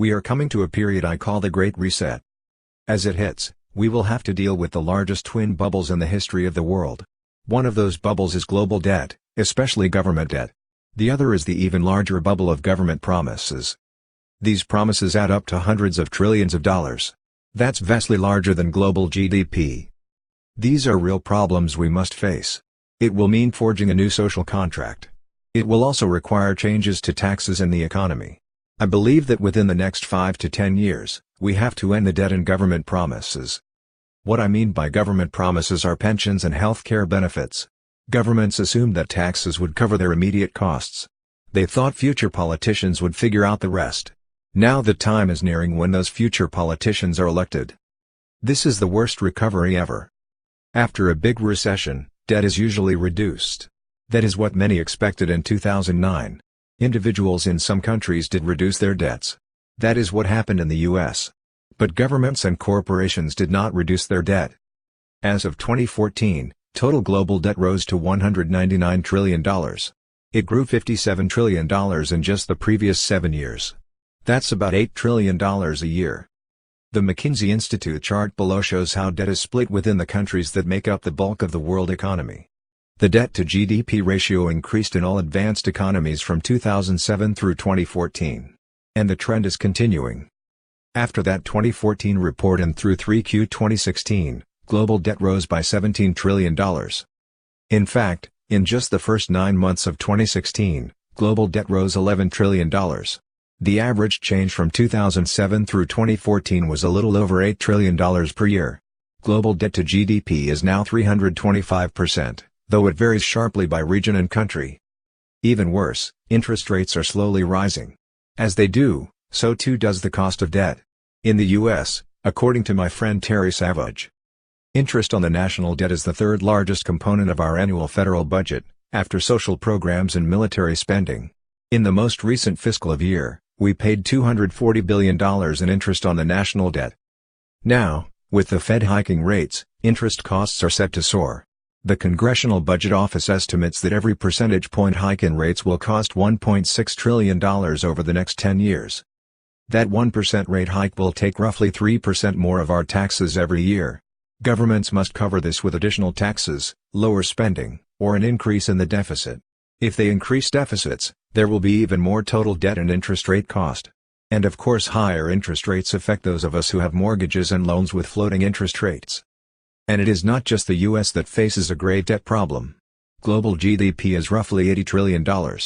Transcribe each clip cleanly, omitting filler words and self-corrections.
We are coming to a period I call the Great Reset. As it hits, we will have to deal with the largest twin bubbles in the history of the world. One of those bubbles is global debt, especially government debt. The other is the even larger bubble of government promises. These promises add up to hundreds of trillions of dollars. That's vastly larger than global GDP. These are real problems we must face. It will mean forging a new social contract. It will also require changes to taxes and the economy. I believe that within the next 5 to 10 years, we have to end the debt and government promises. What I mean by government promises are pensions and health care benefits. Governments assumed that taxes would cover their immediate costs. They thought future politicians would figure out the rest. Now the time is nearing when those future politicians are elected. This is the worst recovery ever. After a big recession, debt is usually reduced. That is what many expected in 2009. Individuals in some countries did reduce their debts. That is what happened in the US. But governments and corporations did not reduce their debt. As of 2014, total global debt rose to $199 trillion. It grew $57 trillion in just the previous 7 years. That's about $8 trillion a year. The McKinsey Institute chart below shows how debt is split within the countries that make up the bulk of the world economy. The debt-to-GDP ratio increased in all advanced economies from 2007 through 2014. And the trend is continuing. After that 2014 report and through 3Q 2016, global debt rose by $17 trillion. In fact, in just the first 9 months of 2016, global debt rose $11 trillion. The average change from 2007 through 2014 was a little over $8 trillion per year. Global debt to GDP is now 325%. Though it varies sharply by region and country. Even worse, interest rates are slowly rising. As they do, so too does the cost of debt. In the US, according to my friend Terry Savage, interest on the national debt is the third largest component of our annual federal budget, after social programs and military spending. In the most recent fiscal year, we paid $240 billion in interest on the national debt. Now, with the Fed hiking rates, interest costs are set to soar. The Congressional Budget Office estimates that every percentage point hike in rates will cost $1.6 trillion over the next 10 years. That 1% rate hike will take roughly 3% more of our taxes every year. Governments must cover this with additional taxes, lower spending, or an increase in the deficit. If they increase deficits, there will be even more total debt and interest rate cost. And of course higher interest rates affect those of us who have mortgages and loans with floating interest rates. And it is not just the US that faces a grave debt problem. Global GDP is roughly $80 trillion.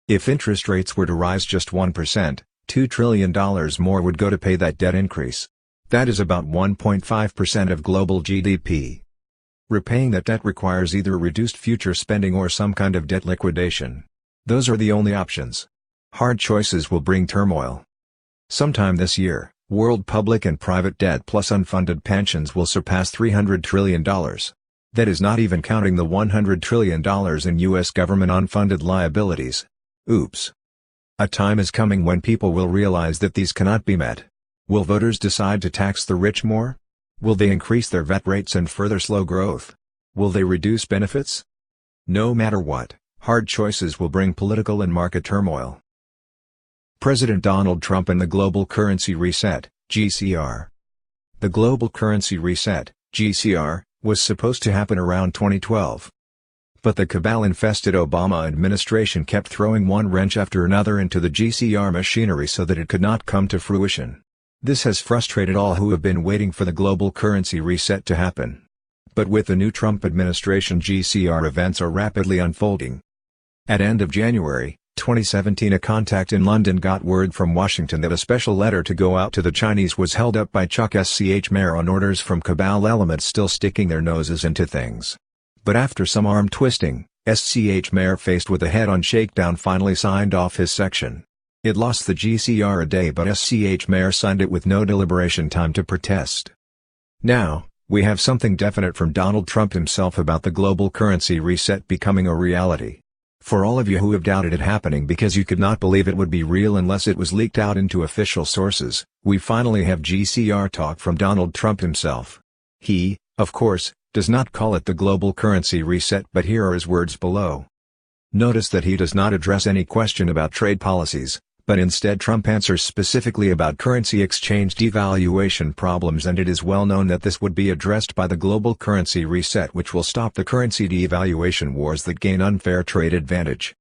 If interest rates were to rise just 1%, $2 trillion more would go to pay that debt increase. That is about 1.5% of global GDP. Repaying that debt requires either reduced future spending or some kind of debt liquidation. Those are the only options. Hard choices will bring turmoil. Sometime this year, world public and private debt plus unfunded pensions will surpass $300 trillion. That is not even counting the $100 trillion in U.S. government unfunded liabilities. Oops. A time is coming when people will realize that these cannot be met. Will voters decide to tax the rich more? Will they increase their VAT rates and further slow growth? Will they reduce benefits? No matter what, hard choices will bring political and market turmoil. President Donald Trump and the Global Currency Reset, GCR. The Global Currency Reset, GCR, was supposed to happen around 2012. But the cabal-infested Obama administration kept throwing one wrench after another into the GCR machinery so that it could not come to fruition. This has frustrated all who have been waiting for the Global Currency Reset to happen. But with the new Trump administration, GCR events are rapidly unfolding. At end of January 2017, a contact in London got word from Washington that a special letter to go out to the Chinese was held up by Chuck Schumer on orders from cabal elements still sticking their noses into things. But after some arm twisting, Schumer, faced with a head-on shakedown, finally signed off his section. It lost the GCR a day, but Schumer signed it with no deliberation time to protest. Now, we have something definite from Donald Trump himself about the global currency reset becoming a reality. For all of you who have doubted it happening because you could not believe it would be real unless it was leaked out into official sources, we finally have GCR talk from Donald Trump himself. He, of course, does not call it the global currency reset, but here are his words below. Notice that he does not address any question about trade policies, But instead Trump answers specifically about currency exchange devaluation problems, and it is well known that this would be addressed by the global currency reset, which will stop the currency devaluation wars that gain unfair trade advantage.